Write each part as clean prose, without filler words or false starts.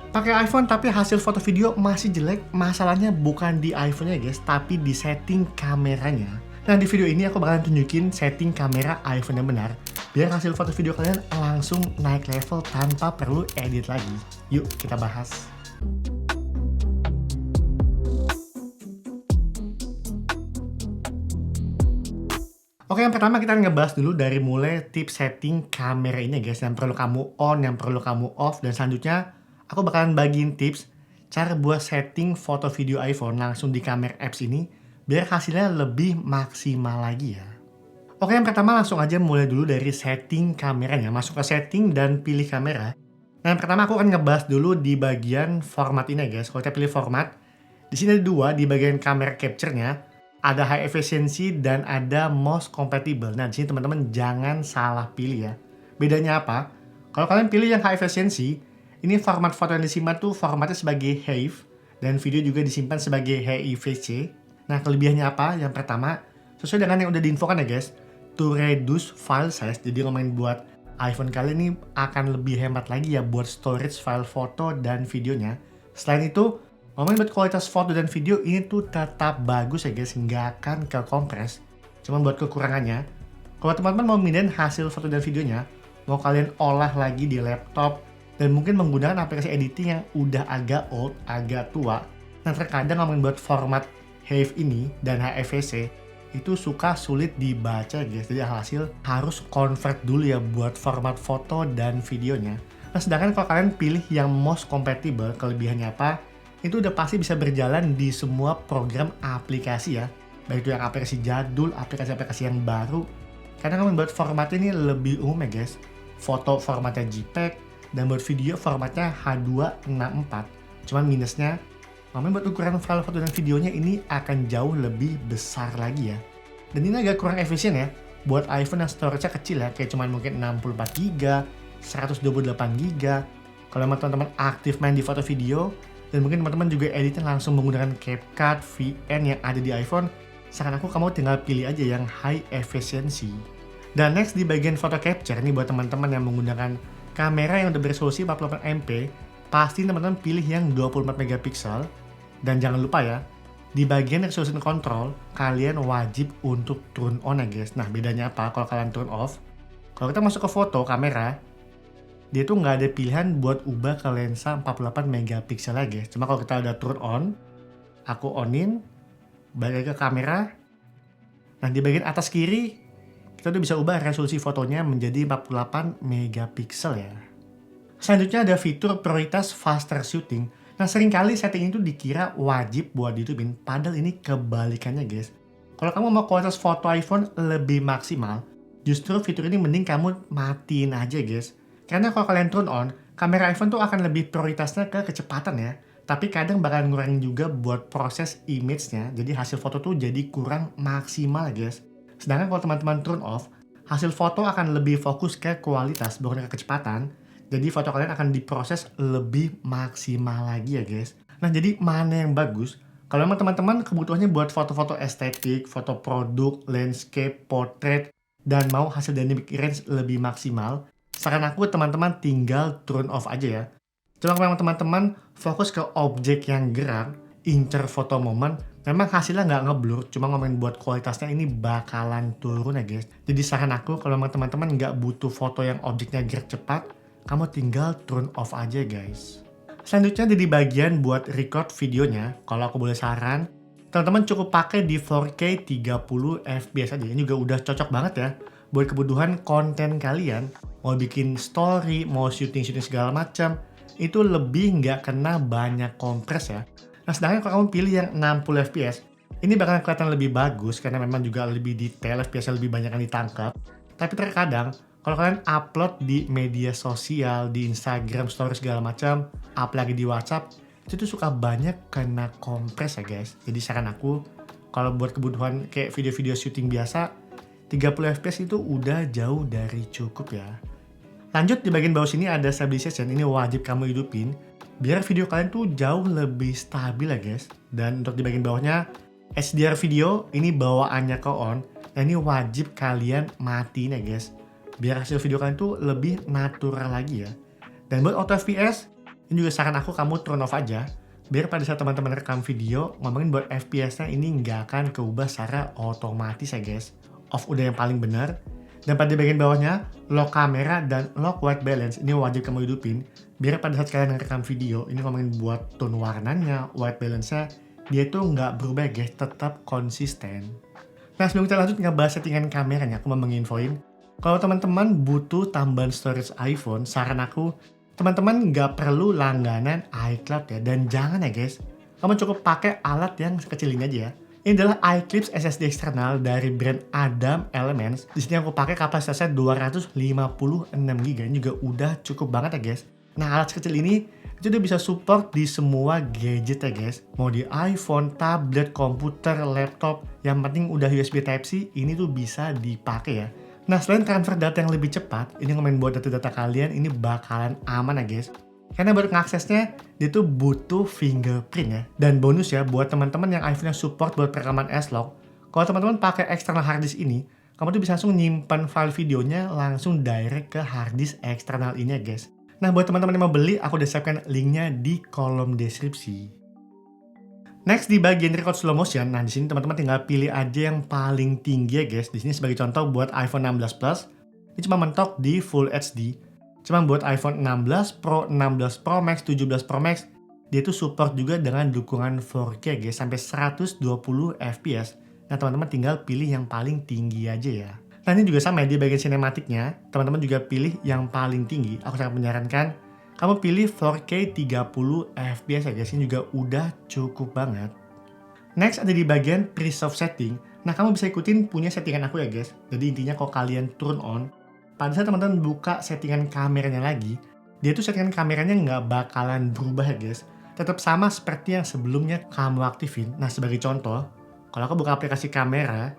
Pakai iPhone tapi hasil foto video masih jelek, masalahnya bukan di iPhone-nya guys, tapi di setting kameranya. Nah di video ini aku bakalan tunjukin setting kamera iPhone yang benar, biar hasil foto video kalian langsung naik level tanpa perlu edit lagi. Yuk kita bahas. Oke, yang pertama kita ngebahas dulu dari mulai tips setting kamera ini guys, yang perlu kamu on, yang perlu kamu off, dan selanjutnya aku bakalan bagiin tips cara buat setting foto video iPhone langsung di kamera apps ini biar hasilnya lebih maksimal lagi ya. Oke, yang pertama langsung aja mulai dulu dari setting kameranya. Masuk ke setting dan pilih kamera. Nah, yang pertama aku akan ngebahas dulu di bagian format ini guys. Kalau kita pilih format, di sini ada dua, di bagian kamera capture-nya ada high efficiency dan ada most compatible. Nah, di sini teman-teman jangan salah pilih ya. Bedanya apa? Kalau kalian pilih yang high efficiency, ini format foto yang disimpan tuh formatnya sebagai HEIF dan video juga disimpan sebagai HEVC. Nah, kelebihannya apa? Yang pertama, sesuai dengan yang udah diinfokan ya guys, to reduce file size. Jadi ngomongin buat iPhone kalian ini akan lebih hemat lagi ya buat storage file foto dan videonya. Selain itu, ngomongin buat kualitas foto dan video ini tuh tetap bagus ya guys, nggak akan ke kompres. Cuman buat kekurangannya, kalau teman-teman mau mindahin hasil foto dan videonya, mau kalian olah lagi di laptop, dan mungkin menggunakan aplikasi editing yang udah agak old, agak tua, nah terkadang ngomongin buat format HEIF ini dan HEVC, itu suka sulit dibaca guys. Jadi hasil harus convert dulu ya buat format foto dan videonya. Nah sedangkan kalau kalian pilih yang most compatible, kelebihannya apa? Itu udah pasti bisa berjalan di semua program aplikasi ya. Baik itu yang aplikasi jadul, aplikasi-aplikasi yang baru. Karena kalau buat format ini lebih umum ya guys. Foto formatnya JPEG, dan buat video formatnya H264. Cuman minusnya, ngomongin buat ukuran file foto dan videonya ini akan jauh lebih besar lagi ya. Dan ini agak kurang efisien ya. Buat iPhone yang storage-nya kecil ya, kayak cuman mungkin 64GB, 128GB. Kalau teman-teman aktif main di foto video, dan mungkin teman-teman juga editing langsung menggunakan CapCut, VN yang ada di iPhone, saran aku kamu tinggal pilih aja yang high efficiency. Dan next di bagian photo capture, ini buat teman-teman yang menggunakan kamera yang udah beresolusi 48MP, pasti teman-teman pilih yang 24MP. Dan jangan lupa ya, di bagian resolution control, kalian wajib untuk turn on ya guys. Nah bedanya apa kalau kalian turn off? Kalau kita masuk ke foto kamera, dia tuh nggak ada pilihan buat ubah ke lensa 48MP ya guys. Cuma kalau kita udah turn on, aku onin, balik ke kamera. Nah di bagian atas kiri, kita udah bisa ubah resolusi fotonya menjadi 48MP ya. Selanjutnya ada fitur prioritas faster shooting. Nah seringkali setting itu dikira wajib buat dihidupin, padahal ini kebalikannya guys. Kalau kamu mau kualitas foto iPhone lebih maksimal, justru fitur ini mending kamu matiin aja guys. Karena kalau kalian turn on, kamera iPhone tuh akan lebih prioritasnya ke kecepatan ya. Tapi kadang bakal ngurangin juga buat proses image-nya. Jadi hasil foto tuh jadi kurang maksimal guys. Sedangkan kalau teman-teman turn off, hasil foto akan lebih fokus ke kualitas bukan ke kecepatan. Jadi foto kalian akan diproses lebih maksimal lagi ya guys. Nah jadi mana yang bagus? Kalau emang teman-teman kebutuhannya buat foto-foto estetik, foto produk, landscape, portrait, dan mau hasil dynamic range lebih maksimal, saran aku teman-teman tinggal turn off aja ya. Cuma kalau teman-teman fokus ke objek yang gerak, incer foto momen, memang hasilnya nggak ngeblur, cuma ngomongin buat kualitasnya ini bakalan turun ya guys. Jadi saran aku kalau memang teman-teman nggak butuh foto yang objeknya gerak cepat, kamu tinggal turn off aja guys. Selanjutnya di bagian buat record videonya, kalau aku boleh saran, teman-teman cukup pakai di 4K 30fps aja. Ini juga udah cocok banget ya buat kebutuhan konten kalian. Mau bikin story, mau syuting-syuting segala macam, itu lebih nggak kena banyak kompres ya. Nah sedangkan kalau kamu pilih yang 60fps, ini bakal kelihatan lebih bagus karena memang juga lebih detail, FPS lebih banyak yang ditangkap. Tapi terkadang kalau kalian upload di media sosial, di Instagram, story segala macam, apalagi di WhatsApp, itu tuh suka banyak kena kompres ya guys. Jadi saran aku, kalau buat kebutuhan kayak video-video syuting biasa, 30fps itu udah jauh dari cukup ya. Lanjut di bagian bawah sini ada stabilization, ini wajib kamu hidupin, biar video kalian tuh jauh lebih stabil ya guys. Dan untuk di bagian bawahnya, HDR video, ini bawaannya ke on, dan ini wajib kalian matiin ya guys. Biar hasil video kalian tuh lebih natural lagi ya. Dan buat auto FPS, Ini juga saran aku kamu turn off aja, biar pada saat teman-teman rekam video, ngomongin buat FPS-nya ini nggak akan keubah secara otomatis ya guys. Off udah yang paling benar. Dan pada bagian bawahnya, lock kamera dan lock white balance ini wajib kamu hidupin. Biar pada saat kalian rekam video, ini ngomongin buat tone warnanya, white balance-nya, dia tuh nggak berubah guys, tetap konsisten. Nah sebelum kita lanjut ngebahas settingan kameranya, aku mau menginfoin. Kalau teman-teman butuh tambahan storage iPhone, saran aku, teman-teman nggak perlu langganan iCloud ya. Dan jangan ya guys, kamu cukup pakai alat yang sekecil ini aja ya. Ini adalah iClips SSD eksternal dari brand Adam Elements. Di sini aku pakai kapasitasnya 256GB, ini juga udah cukup banget ya guys. Nah alat sekecil ini itu udah bisa support di semua gadget ya guys. Mau di iPhone, tablet, komputer, laptop, yang penting udah USB Type-C, ini tuh bisa dipakai ya. Nah selain transfer data yang lebih cepat, ini ngomongin buat data-data kalian ini bakalan aman ya guys. Karena buat mengaksesnya, dia tuh butuh fingerprint ya. Dan bonus ya, buat teman-teman yang iPhone yang support buat perekaman S-Log, kalau teman-teman pakai external hard disk ini, kamu tuh bisa langsung nyimpan file videonya langsung direct ke hard disk eksternal ini ya guys. Nah buat teman-teman yang mau beli, aku udah siapkan linknya di kolom deskripsi. Next di bagian record slow motion, nah di sini teman-teman tinggal pilih aja yang paling tinggi ya guys. Di sini sebagai contoh buat iPhone 16 Plus, ini cuma mentok di Full HD. Cuma buat iPhone 16 Pro, 16 Pro Max, 17 Pro Max, dia tuh support juga dengan dukungan 4K guys, sampai 120 fps. Nah teman-teman tinggal pilih yang paling tinggi aja ya. Nah ini juga sama ya, di bagian sinematiknya, teman-teman juga pilih yang paling tinggi. Aku sangat menyarankan, kamu pilih 4K 30 fps ya guys, ini juga udah cukup banget. Next ada di bagian preset setting. Nah kamu bisa ikutin punya settingan aku ya guys. Jadi intinya kalau kalian turn on, pada saat teman-teman buka settingan kameranya lagi, dia tuh settingan kameranya nggak bakalan berubah ya guys. Tetap sama seperti yang sebelumnya kamu aktifin. Nah sebagai contoh, kalau aku buka aplikasi kamera,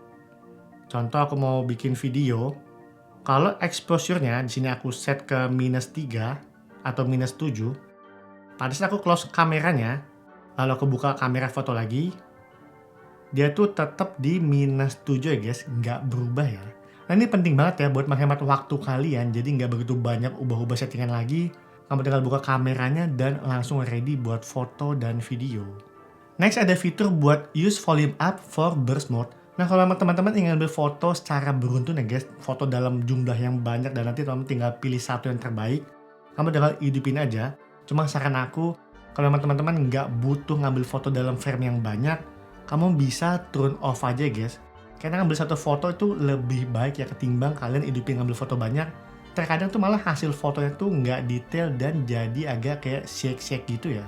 contoh aku mau bikin video, kalau exposure-nya di sini aku set ke -3 atau -7, pada saat aku close kameranya, lalu aku buka kamera foto lagi, dia tuh tetap di -7 ya guys, nggak berubah ya. Nah ini penting banget ya buat menghemat waktu kalian, jadi nggak begitu banyak ubah-ubah settingan lagi. Kamu tinggal buka kameranya dan langsung ready buat foto dan video. Next ada fitur buat use volume up for burst mode. Nah kalau memang teman-teman ingin ambil foto secara beruntun ya guys, foto dalam jumlah yang banyak dan nanti teman-teman tinggal pilih satu yang terbaik, kamu tinggal hidupin aja. Cuma saran aku, kalau memang teman-teman nggak butuh ngambil foto dalam frame yang banyak, kamu bisa turn off aja guys. Karena ngambil satu foto itu lebih baik ya ketimbang kalian hidupin ngambil foto banyak. Terkadang tuh malah hasil fotonya tuh nggak detail dan jadi agak kayak shake-shake gitu ya.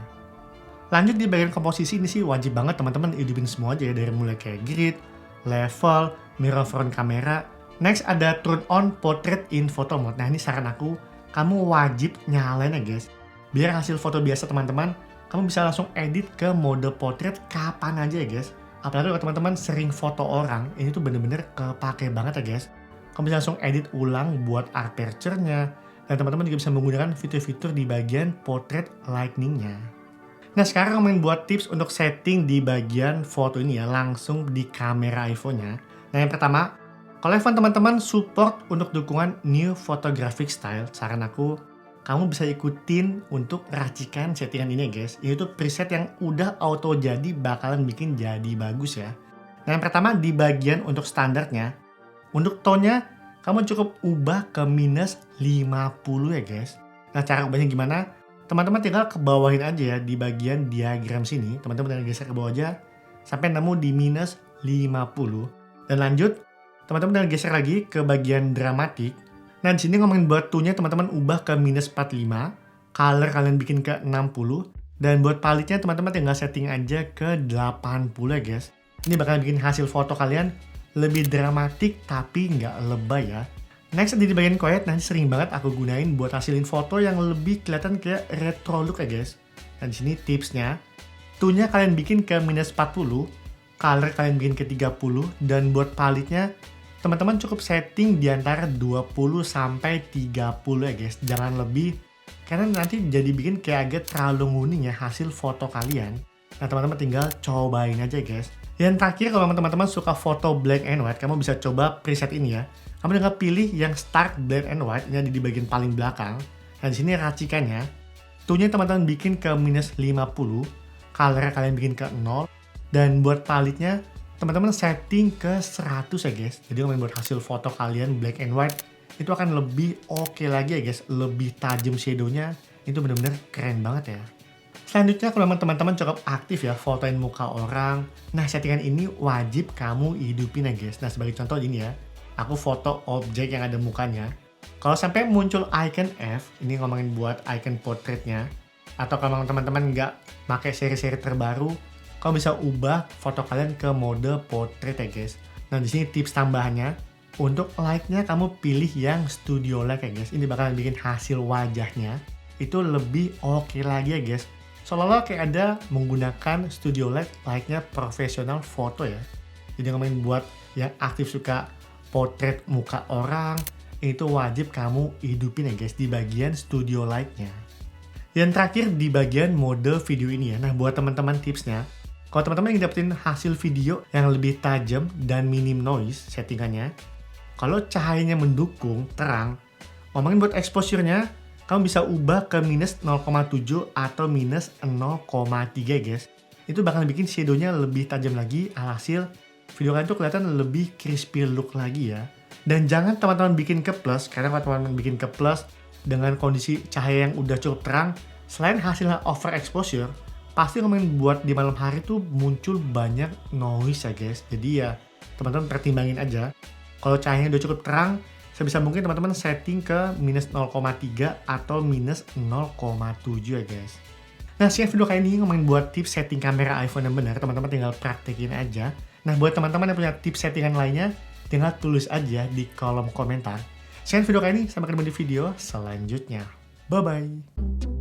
Lanjut di bagian komposisi ini sih wajib banget teman-teman hidupin semua aja ya, dari mulai kayak grid, level, mirror front kamera. Next ada turn on portrait in photo mode. Nah ini saran aku, kamu wajib nyalain ya guys. Biar hasil foto biasa teman-teman, kamu bisa langsung edit ke mode portrait kapan aja ya guys. Apalagi kalau teman-teman sering foto orang, ini tuh bener-bener kepake banget ya guys. Kamu bisa langsung edit ulang buat aperture-nya, dan teman-teman juga bisa menggunakan fitur-fitur di bagian portrait lightning-nya. Nah sekarang ngomongin buat tips untuk setting di bagian foto ini ya, langsung di kamera iPhone-nya. Nah yang pertama, kalau iPhone teman-teman support untuk dukungan New Photographic Style, saran aku, kamu bisa ikutin untuk racikan settingan ini ya guys. Ini tuh preset yang udah auto jadi bakalan bikin jadi bagus ya. Nah yang pertama di bagian untuk standarnya, untuk tone-nya kamu cukup ubah ke -50 ya guys. Nah cara ubahnya gimana? Teman-teman tinggal ke bawahin aja ya di bagian diagram sini. Teman-teman tinggal geser ke bawah aja sampai nemu di -50. Dan lanjut, teman-teman tinggal geser lagi ke bagian dramatik. Nah di sini ngomongin buat tone-nya teman-teman ubah ke -45, color kalian bikin ke 60, dan buat palitnya teman-teman tinggal setting aja ke 80 ya guys. Ini bakal bikin hasil foto kalian lebih dramatik tapi nggak lebay ya. Next di bagian quiet, nanti sering banget aku gunain buat hasilin foto yang lebih kelihatan kayak retro look ya guys. Dan di sini tipsnya, tone-nya kalian bikin ke -40, color kalian bikin ke 30, dan buat palitnya teman-teman cukup setting di antara 20 sampai 30 ya guys, jangan lebih, karena nanti jadi bikin kayak agak terlalu nguning ya hasil foto kalian. Nah teman-teman tinggal cobain aja guys. Yang terakhir, kalau teman-teman suka foto black and white, kamu bisa coba preset ini ya. Kamu tinggal pilih yang start black and white, ini ada di bagian paling belakang. Nah di sini racikannya, Tone-nya teman-teman bikin ke minus 50, color kalian bikin ke 0, dan buat palitnya teman-teman setting ke 100 ya guys. Jadi kalau buat hasil foto kalian black and white itu akan lebih oke lagi ya guys, lebih tajam shadow-nya, itu bener-bener keren banget ya. Selanjutnya kalau memang teman-teman cukup aktif ya fotoin muka orang, nah settingan ini wajib kamu hidupin ya guys. Nah sebagai contoh ini ya, aku foto objek yang ada mukanya. Kalau sampai muncul icon F, ini ngomongin buat icon portraitnya, atau kalau teman-teman nggak pakai seri-seri terbaru, kamu bisa ubah foto kalian ke mode portrait ya guys. Nah di sini tips tambahannya, untuk light-nya kamu pilih yang studio light ya guys. Ini bakalan bikin hasil wajahnya itu lebih oke lagi ya guys. Seolah-olah kayak ada menggunakan studio light-nya profesional foto ya. Jadi ngomongin buat yang aktif suka portrait muka orang, itu wajib kamu hidupin ya guys di bagian studio light-nya. Yang terakhir di bagian mode video ini ya. Nah buat teman-teman tipsnya, kalau teman-teman ingin dapetin hasil video yang lebih tajam dan minim noise settingannya, kalau cahayanya mendukung, terang, ngomongin buat exposure-nya, kamu bisa ubah ke minus 0,7 atau minus 0,3 guys. Itu bakal bikin shadow-nya lebih tajam lagi, alhasil video kalian tuh kelihatan lebih crispy look lagi ya. Dan jangan teman-teman bikin ke plus, karena kalau teman-teman bikin ke plus dengan kondisi cahaya yang udah cukup terang, selain hasilnya overexposure, pasti ngomongin buat di malam hari tuh muncul banyak noise ya guys. Jadi ya teman-teman pertimbangin aja. Kalau cahayanya udah cukup terang, sebisa mungkin teman-teman setting ke minus 0,3 atau minus 0,7 ya guys. Nah sekian video kali ini ngomongin buat tips setting kamera iPhone yang benar, teman-teman tinggal praktekin aja. Nah buat teman-teman yang punya tips settingan lainnya, tinggal tulis aja di kolom komentar. Sekian video kali ini, sampai ketemu di video selanjutnya. Bye-bye.